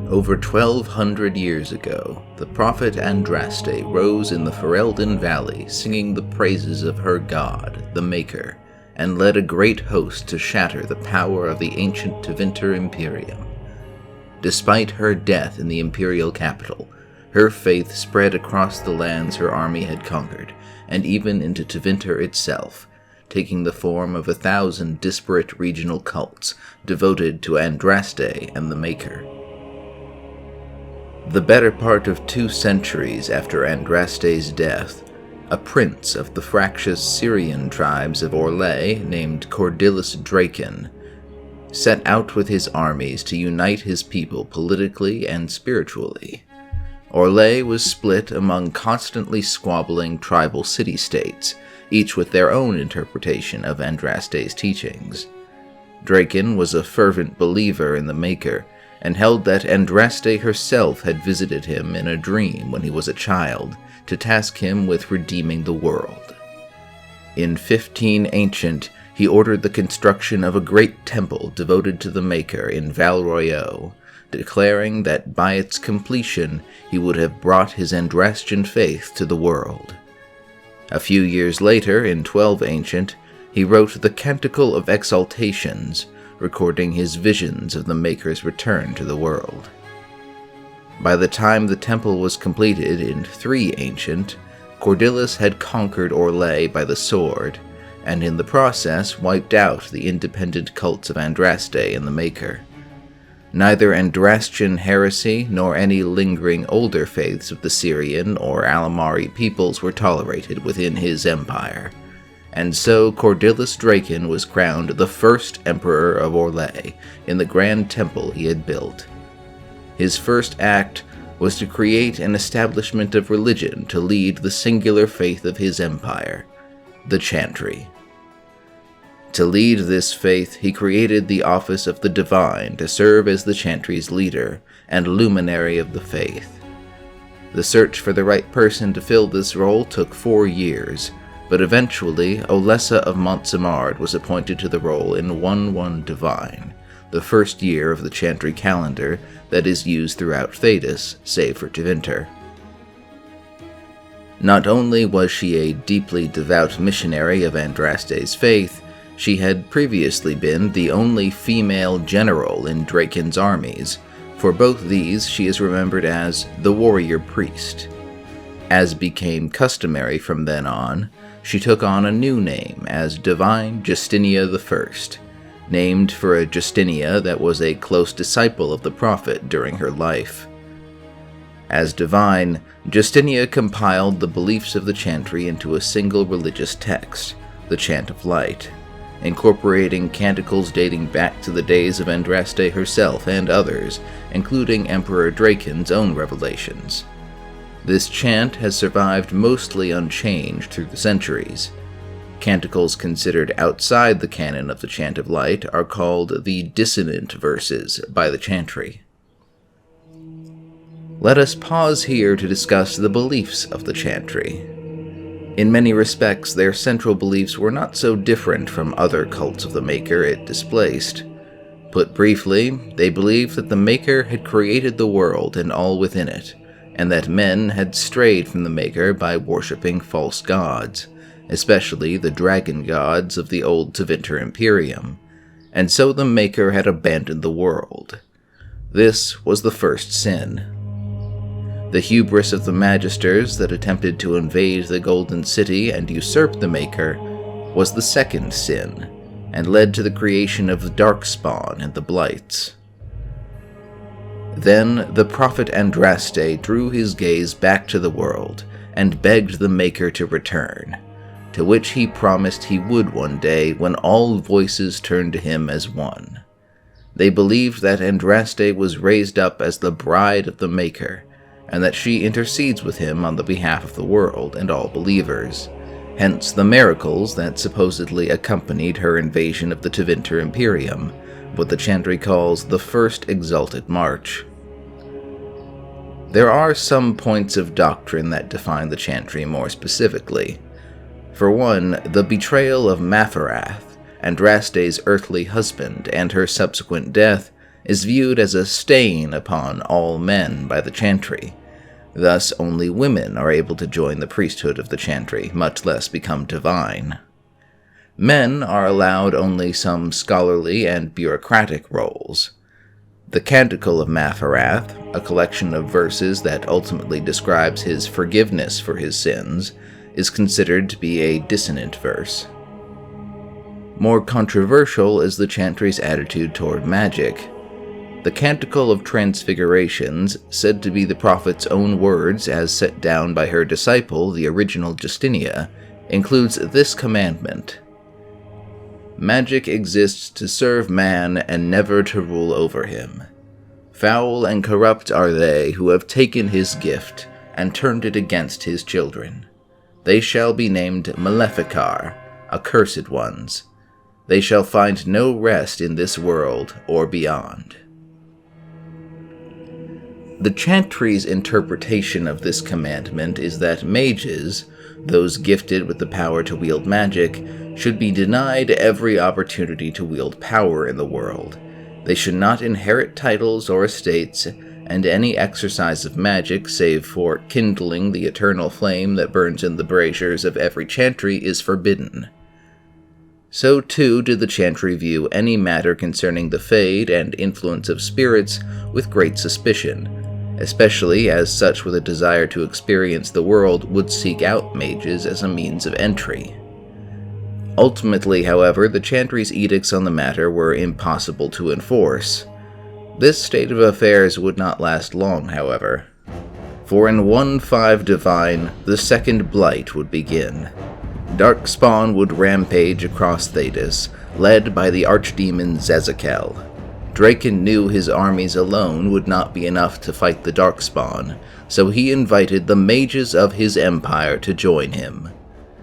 Over 1,200 years ago, the Prophet Andraste rose in the Ferelden Valley singing the praises of her god, the Maker, and led a great host to shatter the power of the ancient Tevinter Imperium. Despite her death in the Imperial capital, her faith spread across the lands her army had conquered, and even into Tevinter itself, taking the form of 1,000 disparate regional cults devoted to Andraste and the Maker. The better part of 2 centuries after Andraste's death, a prince of the fractious Syrian tribes of Orlais named Kordillus Drakon set out with his armies to unite his people politically and spiritually. Orlais was split among constantly squabbling tribal city-states, each with their own interpretation of Andraste's teachings. Drakon was a fervent believer in the Maker, and held that Andraste herself had visited him in a dream when he was a child, to task him with redeeming the world. In 15 Ancient, he ordered the construction of a great temple devoted to the Maker in Val Royeaux, declaring that by its completion he would have brought his Andrastian faith to the world. A few years later, in 12 Ancient, he wrote the Canticle of Exaltations, recording his visions of the Maker's return to the world. By the time the temple was completed in 3 Ancient, Kordillus had conquered Orlais by the sword, and in the process wiped out the independent cults of Andraste and the Maker. Neither Andrastian heresy nor any lingering older faiths of the Syrian or Alamari peoples were tolerated within his empire, and so Kordillus Drakon was crowned the first Emperor of Orlais in the grand temple he had built. His first act was to create an establishment of religion to lead the singular faith of his empire, the Chantry. To lead this faith, he created the office of the Divine to serve as the Chantry's leader and luminary of the faith. The search for the right person to fill this role took 4 years, but eventually Olesa of Montsemard was appointed to the role in 1-1 Divine, the first year of the Chantry Calendar that is used throughout Thedas, save for Tevinter. Not only was she a deeply devout missionary of Andraste's faith, she had previously been the only female general in Drakon's armies. For both these, she is remembered as the warrior priest. As became customary from then on, she took on a new name as Divine Justinia I, named for a Justinia that was a close disciple of the prophet during her life. As Divine, Justinia compiled the beliefs of the Chantry into a single religious text, the Chant of Light, incorporating canticles dating back to the days of Andraste herself and others, including Emperor Drakon's own revelations. This chant has survived mostly unchanged through the centuries. Canticles considered outside the canon of the Chant of Light are called the dissonant verses by the Chantry. Let us pause here to discuss the beliefs of the Chantry. In many respects, their central beliefs were not so different from other cults of the Maker it displaced. Put briefly, they believed that the Maker had created the world and all within it, and that men had strayed from the Maker by worshipping false gods, especially the dragon gods of the old Tevinter Imperium, and so the Maker had abandoned the world. This was the first sin. The hubris of the Magisters that attempted to invade the Golden City and usurp the Maker was the second sin, and led to the creation of the Darkspawn and the Blights. Then the Prophet Andraste drew his gaze back to the world and begged the Maker to return, to which he promised he would one day when all voices turned to him as one. They believed that Andraste was raised up as the bride of the Maker, and that she intercedes with him on the behalf of the world and all believers, hence the miracles that supposedly accompanied her invasion of the Tevinter Imperium, what the Chantry calls the First Exalted March. There are some points of doctrine that define the Chantry more specifically. For one, the betrayal of Mafarath, Andraste's earthly husband, and her subsequent death, is viewed as a stain upon all men by the Chantry. Thus, only women are able to join the priesthood of the Chantry, much less become divine. Men are allowed only some scholarly and bureaucratic roles. The Canticle of Matharath, a collection of verses that ultimately describes his forgiveness for his sins, is considered to be a dissonant verse. More controversial is the Chantry's attitude toward magic. The Canticle of Transfigurations, said to be the prophet's own words as set down by her disciple, the original Justinia, includes this commandment: "Magic exists to serve man and never to rule over him. Foul and corrupt are they who have taken his gift and turned it against his children. They shall be named Maleficar, accursed ones. They shall find no rest in this world or beyond." The Chantry's interpretation of this commandment is that mages, those gifted with the power to wield magic, should be denied every opportunity to wield power in the world. They should not inherit titles or estates, and any exercise of magic save for kindling the eternal flame that burns in the braziers of every Chantry is forbidden. So too did the Chantry view any matter concerning the fate and influence of spirits with great suspicion, especially as such with a desire to experience the world would seek out mages as a means of entry. Ultimately, however, the Chantry's edicts on the matter were impossible to enforce. This state of affairs would not last long, however. For in 1.5 Divine, the Second Blight would begin. Darkspawn would rampage across Thedas, led by the archdemon Zezakel. Drakon knew his armies alone would not be enough to fight the Darkspawn, so he invited the mages of his empire to join him.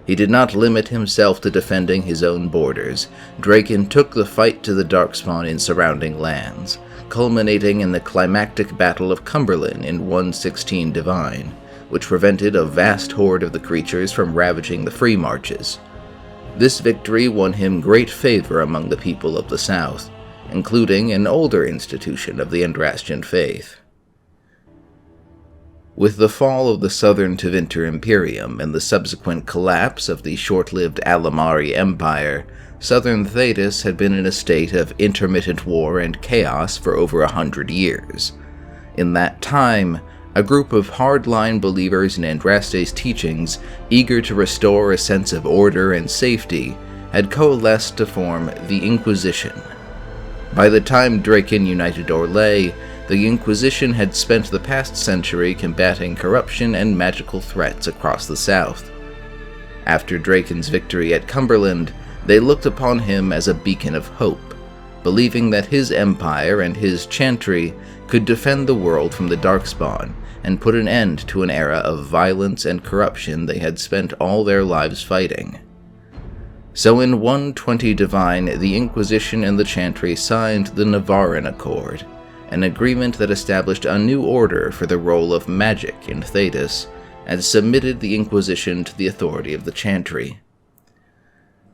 He did not limit himself to defending his own borders. Drakon took the fight to the Darkspawn in surrounding lands, culminating in the climactic Battle of Cumberland in 1.16 Divine, which prevented a vast horde of the creatures from ravaging the Free Marches. This victory won him great favor among the people of the South, including an older institution of the Andrastian faith. With the fall of the southern Tevinter Imperium and the subsequent collapse of the short-lived Alamari Empire, southern Thedas had been in a state of intermittent war and chaos for over 100 years. In that time, a group of hardline believers in Andraste's teachings, eager to restore a sense of order and safety, had coalesced to form the Inquisition. By the time Drakon united Orlais, the Inquisition had spent the past century combating corruption and magical threats across the south. After Drakon's victory at Cumberland, they looked upon him as a beacon of hope, believing that his empire and his Chantry could defend the world from the Darkspawn and put an end to an era of violence and corruption they had spent all their lives fighting. So in 1.20 Divine, the Inquisition and the Chantry signed the Nevarran Accord, an agreement that established a new order for the role of magic in Thedas, and submitted the Inquisition to the authority of the Chantry.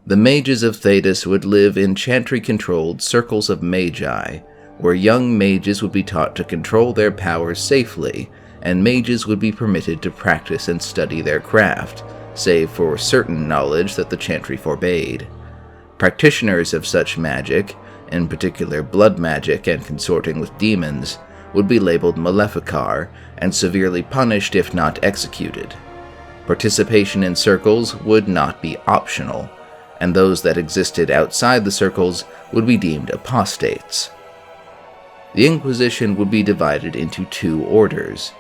The mages of Thedas would live in Chantry-controlled circles of Magi, where young mages would be taught to control their powers safely, and mages would be permitted to practice and study their craft, save for certain knowledge that the Chantry forbade. Practitioners of such magic, in particular blood magic and consorting with demons, would be labeled Maleficar and severely punished if not executed. Participation in circles would not be optional, and those that existed outside the circles would be deemed apostates. The Inquisition would be divided into two orders.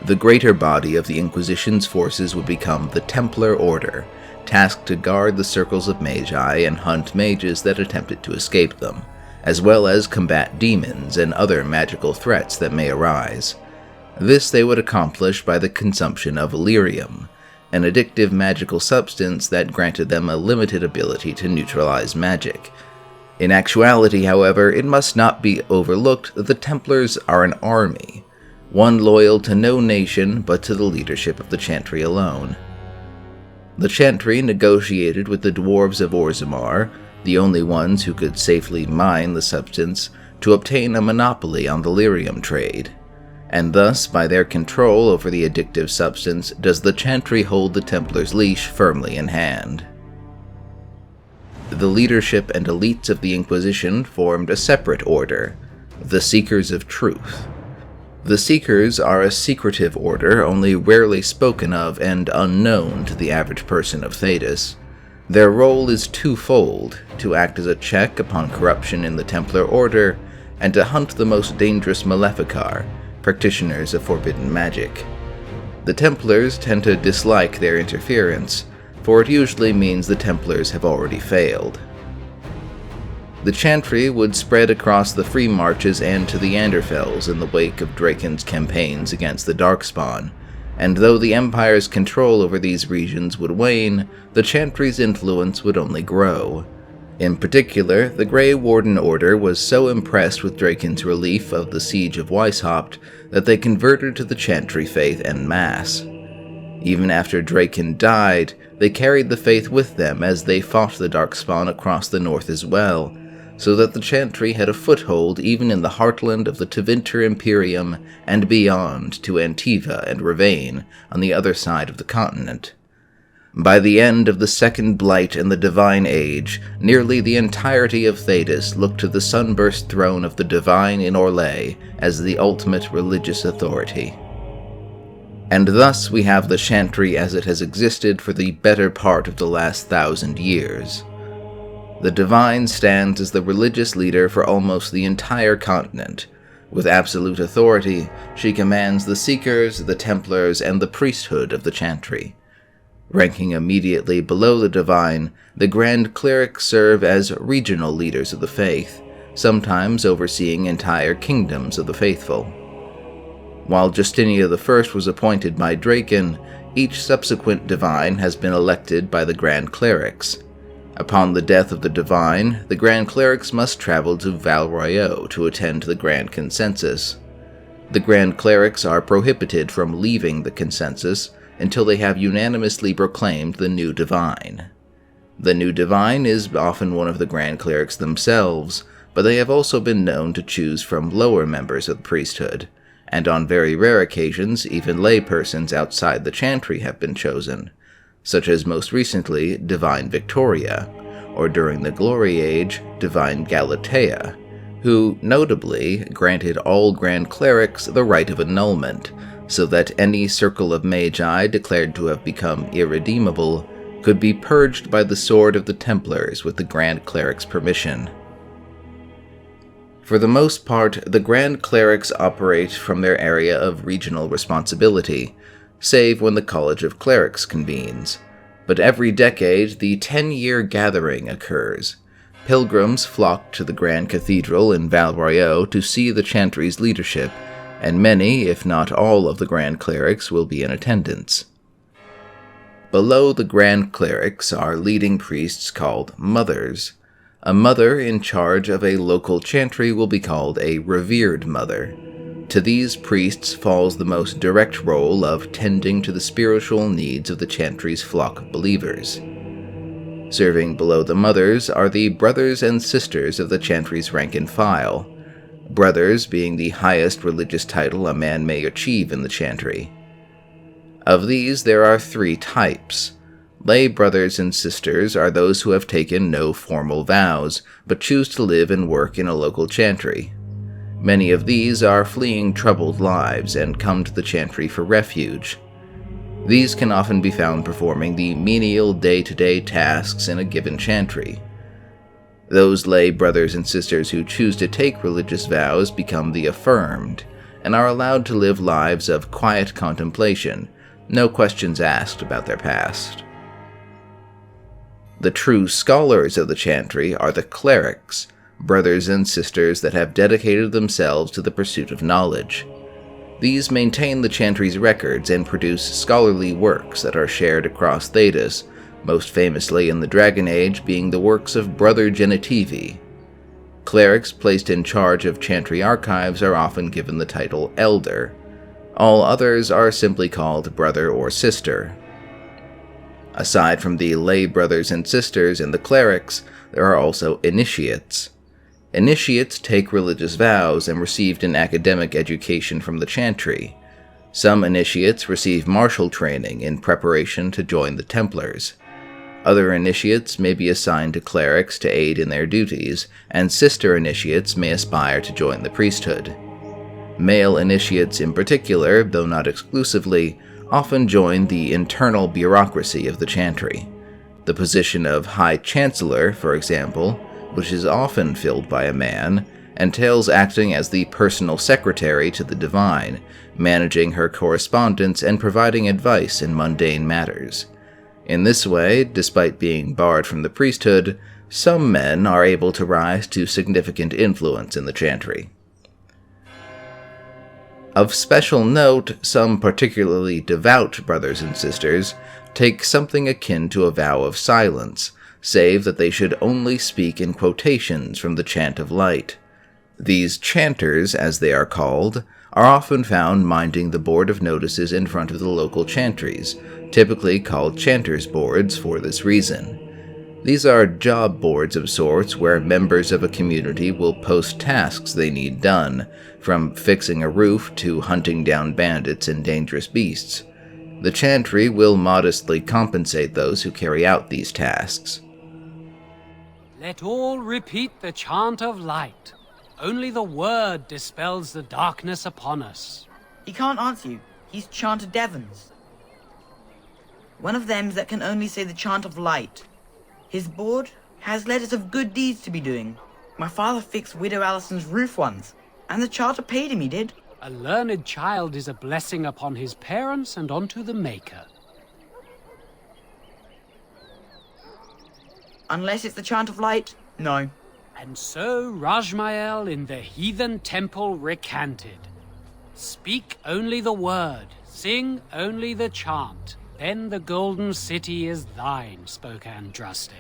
The greater body of the Inquisition's forces would become the Templar Order, tasked to guard the circles of Magi and hunt mages that attempted to escape them, as well as combat demons and other magical threats that may arise. This they would accomplish by the consumption of Illyrium, an addictive magical substance that granted them a limited ability to neutralize magic. In actuality, however, it must not be overlooked that the Templars are an army, one loyal to no nation but to the leadership of the Chantry alone. The Chantry negotiated with the dwarves of Orzammar, the only ones who could safely mine the substance, to obtain a monopoly on the lyrium trade, and thus, by their control over the addictive substance, does the Chantry hold the Templars' leash firmly in hand. The leadership and elites of the Inquisition formed a separate order, the Seekers of Truth. The Seekers are a secretive order only rarely spoken of and unknown to the average person of Thedas. Their role is twofold: to act as a check upon corruption in the Templar Order, and to hunt the most dangerous Maleficar, practitioners of forbidden magic. The Templars tend to dislike their interference, for it usually means the Templars have already failed. The Chantry would spread across the Free Marches and to the Anderfells in the wake of Drakon's campaigns against the Darkspawn, and though the Empire's control over these regions would wane, the Chantry's influence would only grow. In particular, the Grey Warden Order was so impressed with Drakon's relief of the Siege of Weishaupt that they converted to the Chantry faith en masse. Even after Drakon died, they carried the faith with them as they fought the Darkspawn across the north as well, so that the Chantry had a foothold even in the heartland of the Tevinter Imperium and beyond to Antiva and Ravain on the other side of the continent. By the end of the Second Blight and the Divine Age, nearly the entirety of Thedas looked to the sunburst throne of the Divine in Orlais as the ultimate religious authority. And thus we have the Chantry as it has existed for the better part of the last 1,000 years. The Divine stands as the religious leader for almost the entire continent. With absolute authority, she commands the Seekers, the Templars, and the priesthood of the Chantry. Ranking immediately below the Divine, the Grand Clerics serve as regional leaders of the faith, sometimes overseeing entire kingdoms of the faithful. While Justinia I was appointed by Drakon, each subsequent Divine has been elected by the Grand Clerics. Upon the death of the Divine, the Grand Clerics must travel to Val Royeaux to attend the Grand Consensus. The Grand Clerics are prohibited from leaving the Consensus until they have unanimously proclaimed the new Divine. The new Divine is often one of the Grand Clerics themselves, but they have also been known to choose from lower members of the priesthood, and on very rare occasions even laypersons outside the Chantry have been chosen, such as most recently Divine Victoria, or during the Glory Age, Divine Galatea, who, notably, granted all Grand Clerics the right of annulment, so that any circle of Magi declared to have become irredeemable could be purged by the sword of the Templars with the Grand Cleric's permission. For the most part, the Grand Clerics operate from their area of regional responsibility, save when the College of Clerics convenes. But every decade, the 10-year gathering occurs. Pilgrims flock to the Grand Cathedral in Val Royeaux to see the Chantry's leadership, and many, if not all, of the Grand Clerics will be in attendance. Below the Grand Clerics are leading priests called Mothers. A mother in charge of a local Chantry will be called a Revered Mother. To these priests falls the most direct role of tending to the spiritual needs of the Chantry's flock of believers. Serving below the Mothers are the brothers and sisters of the Chantry's rank and file, brothers being the highest religious title a man may achieve in the Chantry. Of these there are 3 types. Lay brothers and sisters are those who have taken no formal vows, but choose to live and work in a local Chantry. Many of these are fleeing troubled lives and come to the Chantry for refuge. These can often be found performing the menial day-to-day tasks in a given Chantry. Those lay brothers and sisters who choose to take religious vows become the Affirmed, and are allowed to live lives of quiet contemplation, no questions asked about their past. The true scholars of the Chantry are the Clerics, brothers and sisters that have dedicated themselves to the pursuit of knowledge. These maintain the Chantry's records and produce scholarly works that are shared across Thedas, most famously in the Dragon Age being the works of Brother Genitivi. Clerics placed in charge of Chantry archives are often given the title Elder. All others are simply called Brother or Sister. Aside from the lay brothers and sisters and the clerics, there are also initiates. Initiates take religious vows and received an academic education from the Chantry. Some initiates receive martial training in preparation to join the Templars. Other initiates may be assigned to clerics to aid in their duties, and sister initiates may aspire to join the priesthood. Male initiates in particular, though not exclusively, often join the internal bureaucracy of the Chantry. The position of High Chancellor, for example, which is often filled by a man, entails acting as the personal secretary to the Divine, managing her correspondence and providing advice in mundane matters. In this way, despite being barred from the priesthood, some men are able to rise to significant influence in the Chantry. Of special note, some particularly devout brothers and sisters take something akin to a vow of silence, save that they should only speak in quotations from the Chant of Light. These chanters, as they are called, are often found minding the board of notices in front of the local chantries, typically called chanters' boards for this reason. These are job boards of sorts where members of a community will post tasks they need done, from fixing a roof to hunting down bandits and dangerous beasts. The Chantry will modestly compensate those who carry out these tasks. Let all repeat the Chant of Light. Only the word dispels the darkness upon us. He can't answer you. He's Chanter Devons. One of them that can only say the Chant of Light. His board has letters of good deeds to be doing. My father fixed Widow Allison's roof once, and the charter paid him, he did. A learned child is a blessing upon his parents and onto the Maker. Unless it's the Chant of Light, no. And so Rajmael in the heathen temple recanted. Speak only the word, sing only the chant, then the golden city is thine, spoke Andraste.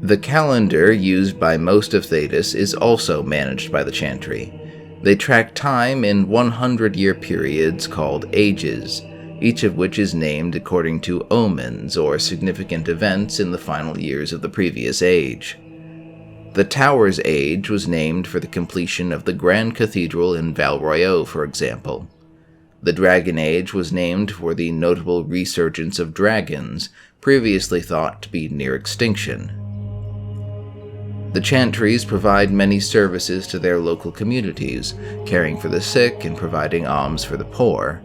The calendar used by most of Thedas is also managed by the Chantry. They track time in 100-year periods called ages, each of which is named according to omens or significant events in the final years of the previous age. The Tower's Age was named for the completion of the Grand Cathedral in Val Royeaux, for example. The Dragon Age was named for the notable resurgence of dragons, previously thought to be near extinction. The Chantries provide many services to their local communities, caring for the sick and providing alms for the poor.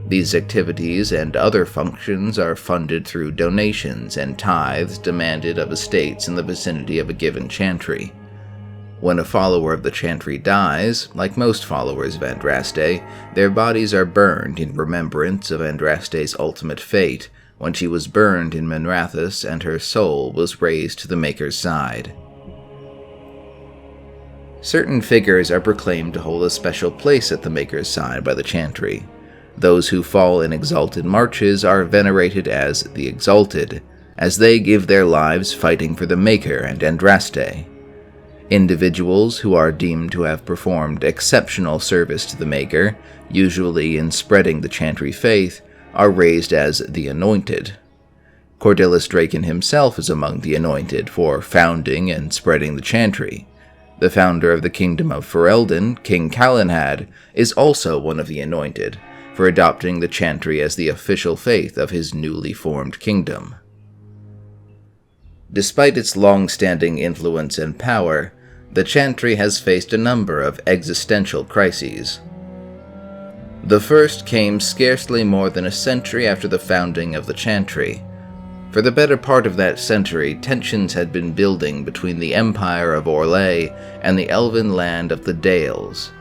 These activities and other functions are funded through donations and tithes demanded of estates in the vicinity of a given Chantry. When a follower of the Chantry dies, like most followers of Andraste, their bodies are burned in remembrance of Andraste's ultimate fate, when she was burned in Minrathous and her soul was raised to the Maker's side. Certain figures are proclaimed to hold a special place at the Maker's side by the Chantry. Those who fall in exalted marches are venerated as the Exalted, as they give their lives fighting for the Maker and Andraste. Individuals who are deemed to have performed exceptional service to the Maker, usually in spreading the Chantry faith, are raised as the Anointed. Kordillus Drakon himself is among the Anointed for founding and spreading the Chantry. The founder of the Kingdom of Ferelden, King Calanhad, is also one of the Anointed, for adopting the Chantry as the official faith of his newly formed kingdom. Despite its long-standing influence and power, the Chantry has faced a number of existential crises. The first came scarcely more than a century after the founding of the Chantry. For the better part of that century, tensions had been building between the Empire of Orlais and the elven land of the Dales.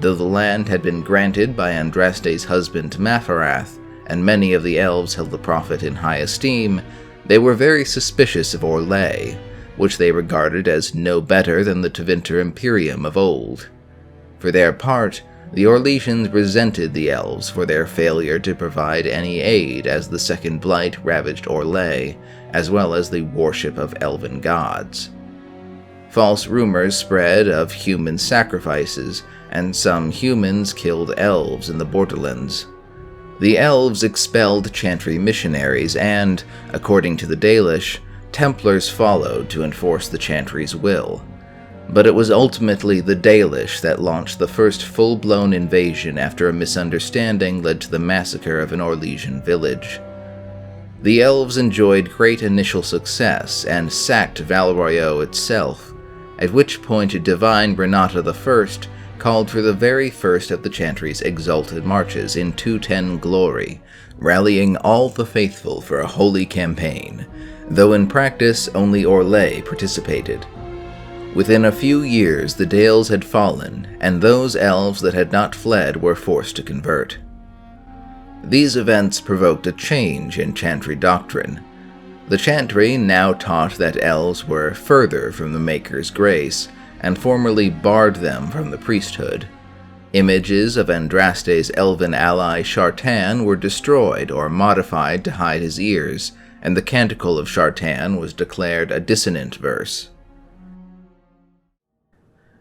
Though the land had been granted by Andraste's husband Mafarath, and many of the elves held the prophet in high esteem, they were very suspicious of Orlais, which they regarded as no better than the Tevinter Imperium of old. For their part, the Orlesians resented the elves for their failure to provide any aid as the Second Blight ravaged Orlais, as well as the worship of elven gods. False rumors spread of human sacrifices, and some humans killed elves in the borderlands. The elves expelled Chantry missionaries and, according to the Dalish, Templars followed to enforce the Chantry's will, but it was ultimately the Dalish that launched the first full-blown invasion after a misunderstanding led to the massacre of an Orlesian village. The elves enjoyed great initial success and sacked Val-Royeaux itself, at which point Divine Renata I called for the very first of the Chantry's exalted marches in 210 glory, rallying all the faithful for a holy campaign, though in practice only Orlais participated. Within a few years the Dales had fallen, and those elves that had not fled were forced to convert. These events provoked a change in Chantry doctrine. The Chantry now taught that elves were further from the Maker's grace, and formally barred them from the priesthood. Images of Andraste's elven ally Shartan were destroyed or modified to hide his ears, and the Canticle of Shartan was declared a dissonant verse.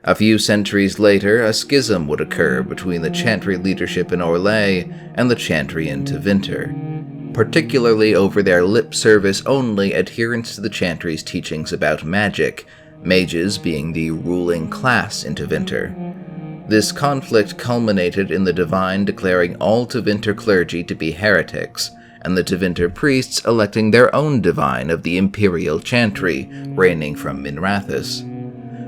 A few centuries later, a schism would occur between the Chantry leadership in Orlais and the Chantry in Tevinter, particularly over their lip service-only adherence to the Chantry's teachings about magic, mages being the ruling class in Tevinter. This conflict culminated in the Divine declaring all Tevinter clergy to be heretics, and the Tevinter priests electing their own Divine of the Imperial Chantry, reigning from Minrathous.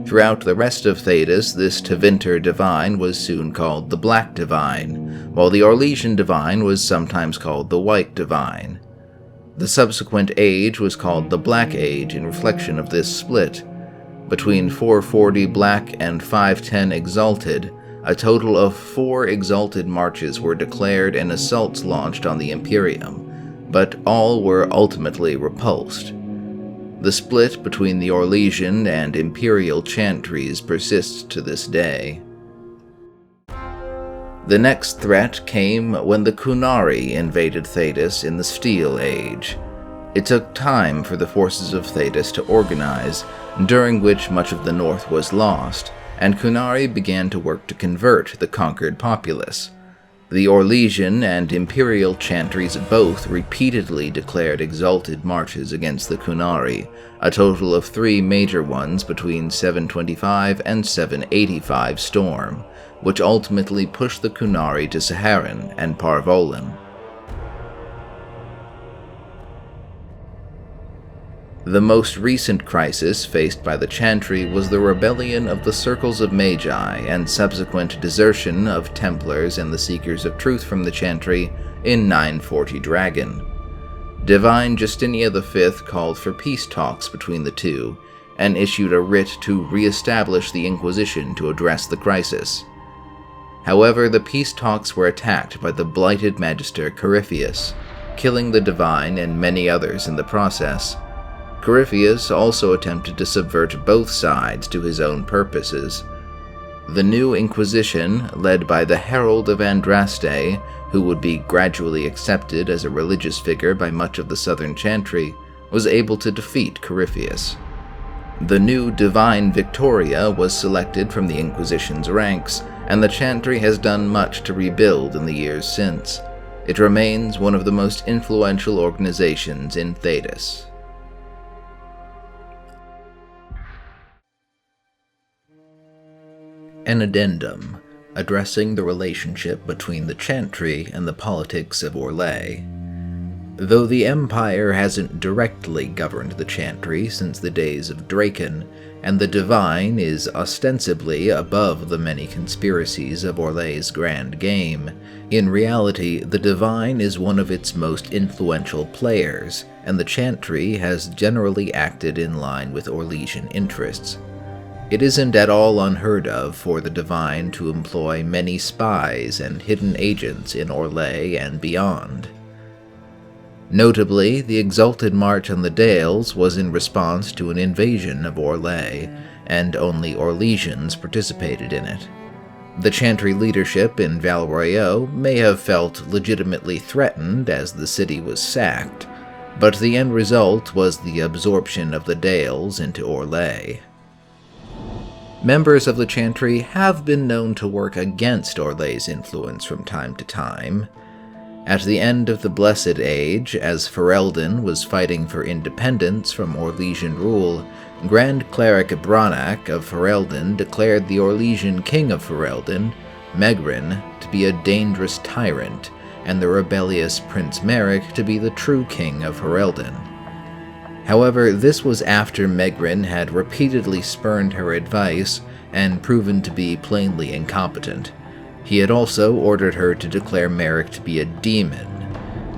Throughout the rest of Thedas, this Tevinter Divine was soon called the Black Divine, while the Orlesian Divine was sometimes called the White Divine. The subsequent age was called the Black Age in reflection of this split. Between 440 Black and 510 Exalted, a total of 4 Exalted marches were declared and assaults launched on the Imperium, but all were ultimately repulsed. The split between the Orlesian and Imperial Chantries persists to this day. The next threat came when the Qunari invaded Thedas in the Steel Age. It took time for the forces of Thedas to organize, during which much of the north was lost, and Qunari began to work to convert the conquered populace. The Orlesian and Imperial Chantries both repeatedly declared exalted marches against the Qunari, a total of 3 major ones between 725 and 785 Storm, which ultimately pushed the Qunari to Saharan and Parvolan. The most recent crisis faced by the Chantry was the rebellion of the Circles of Magi and subsequent desertion of Templars and the Seekers of Truth from the Chantry in 940 Dragon. Divine Justinia V called for peace talks between the two, and issued a writ to re-establish the Inquisition to address the crisis. However, the peace talks were attacked by the blighted Magister Corypheus, killing the Divine and many others in the process. Corypheus also attempted to subvert both sides to his own purposes. The new Inquisition, led by the Herald of Andraste, who would be gradually accepted as a religious figure by much of the southern Chantry, was able to defeat Corypheus. The new Divine Victoria was selected from the Inquisition's ranks, and the Chantry has done much to rebuild in the years since. It remains one of the most influential organizations in Thedas. An addendum, addressing the relationship between the Chantry and the politics of Orlais. Though the Empire hasn't directly governed the Chantry since the days of Drakon, and the Divine is ostensibly above the many conspiracies of Orlais' grand game, in reality the Divine is one of its most influential players, and the Chantry has generally acted in line with Orlesian interests. It isn't at all unheard of for the Divine to employ many spies and hidden agents in Orlais and beyond. Notably, the Exalted March on the Dales was in response to an invasion of Orlais, and only Orlesians participated in it. The Chantry leadership in Val-Royeaux may have felt legitimately threatened as the city was sacked, but the end result was the absorption of the Dales into Orlais. Members of the Chantry have been known to work against Orlais' influence from time to time. At the end of the Blessed Age, as Ferelden was fighting for independence from Orlesian rule, Grand Cleric Branach of Ferelden declared the Orlesian King of Ferelden, Megrin, to be a dangerous tyrant, and the rebellious Prince Merrick to be the true king of Ferelden. However, this was after Megrin had repeatedly spurned her advice and proven to be plainly incompetent. He had also ordered her to declare Merrick to be a demon,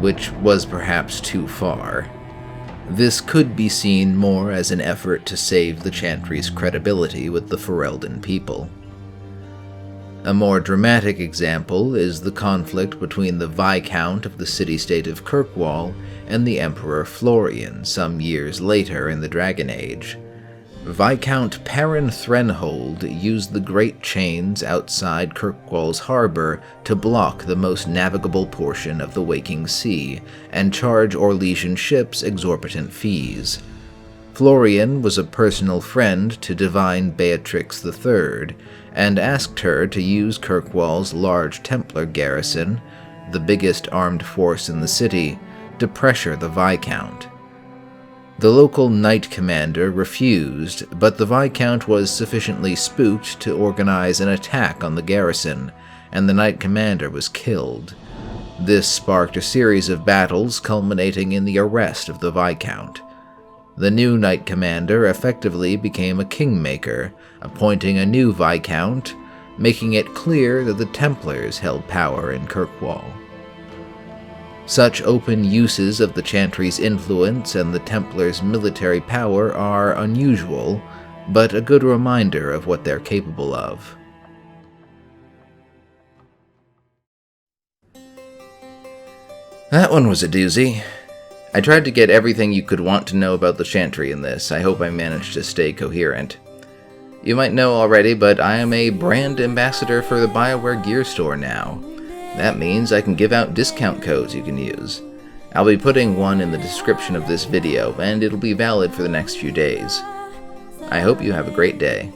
which was perhaps too far. This could be seen more as an effort to save the Chantry's credibility with the Ferelden people. A more dramatic example is the conflict between the Viscount of the city-state of Kirkwall and the Emperor Florian some years later in the Dragon Age. Viscount Perrin Threnhold used the Great Chains outside Kirkwall's harbor to block the most navigable portion of the Waking Sea and charge Orlesian ships exorbitant fees. Florian was a personal friend to Divine Beatrix III, and asked her to use Kirkwall's large Templar garrison, the biggest armed force in the city, to pressure the Viscount. The local Knight Commander refused, but the Viscount was sufficiently spooked to organize an attack on the garrison, and the Knight Commander was killed. This sparked a series of battles culminating in the arrest of the Viscount. The new Knight Commander effectively became a kingmaker, appointing a new Viscount, making it clear that the Templars held power in Kirkwall. Such open uses of the Chantry's influence and the Templars' military power are unusual, but a good reminder of what they're capable of. That one was a doozy. I tried to get everything you could want to know about the Chantry in this. I hope I managed to stay coherent. You might know already, but I am a brand ambassador for the BioWare Gear Store now. That means I can give out discount codes you can use. I'll be putting one in the description of this video, and it'll be valid for the next few days. I hope you have a great day.